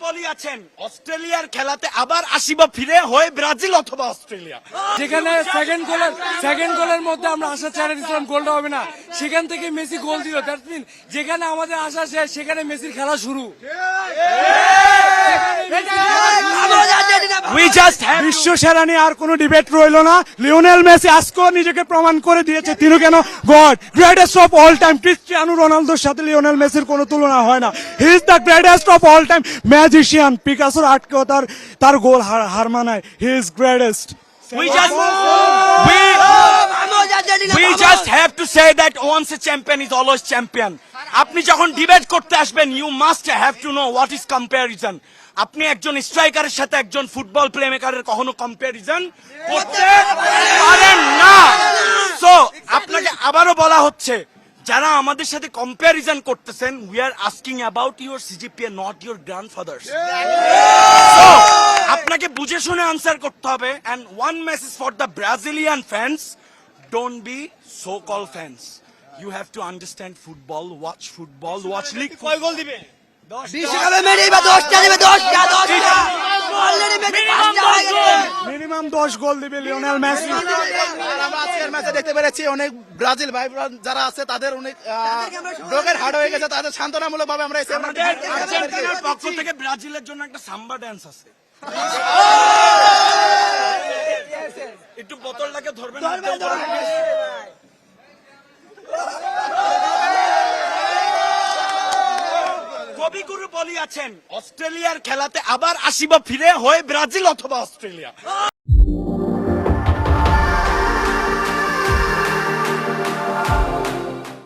বলিয়াছেন অস্ট্রেলিয়ার খেলাতে আবার আসিবা ফিরে হয়ে ব্রাজিল অথবা অস্ট্রেলিয়া। যেখানে সেকেন্ড গোলের মধ্যে আমরা আশা ছেড়ে দিয়েছিলাম গোলটা হবে না, সেখান থেকে মেসি গোল দিল। দ্যাটস মিন যেখানে আমাদের আশা শেষ সেখানে মেসির খেলা শুরু। বিশ্ব সেরা নিয়ে আর কোনো ডিবেট রইলো না। লিওনেল মেসি আজকেও নিজেকে প্রমাণ করে দিয়েছে তিনি কেন গড, greatest of all time. Cristiano রোনালদোর সাথে লিওনেল মেসির কোনো তুলনা হয় না। He is the greatest of all time magician. পিকাসোর আটকেও তার গোল হার মানায়। He is greatest. We just have to say that once a champion is always champion. আপনি যখন ডিবেট করতে আসবেন you must have to know what is comparison. আপনি একজন স্ট্রাইকারের সাথে একজন ফুটবল প্লেমেকারের কখনো কম্পারিজন করতে পারেন না। সো আপনাকে আবারও বলা হচ্ছে যারা আমাদের সাথে কম্পারিজন করতেছেন we are asking about your CGPA not your grandfathers. So আপনাকে বুঝে শুনে আনসার করতে হবে। and one message for the Brazilian fans, don't be so called fans. You have to understand football, watch league. কয় গোল দিবে? বিশ্বকাপে মেরে বা 10টা দিবে, 10টা অলরেডি মেসি 5টা হয়ে গেছে। মিনিমাম 10 গোল দিবে লিওনেল মেসি। আমরা আজকের ম্যাচে দেখতে পেরেছি অনেক ব্রাজিল ভাই যারা আছে তাদের অনেক ব্রোকেন হার্ট হয়ে গেছে। তাদের সান্ত্বনামূলক ভাবে আমরা আর্জেন্টিনার পক্ষ থেকে ব্রাজিলের জন্য একটা সাম্বা ড্যান্স আছে। একটু বোতলটাকে ধরবেন। কবিগুরু বলিয়াছেন অস্ট্রেলিয়ার খেলাতে আবার আসিবা ফিরে হয়ে ব্রাজিল অথবা অস্ট্রেলিয়া।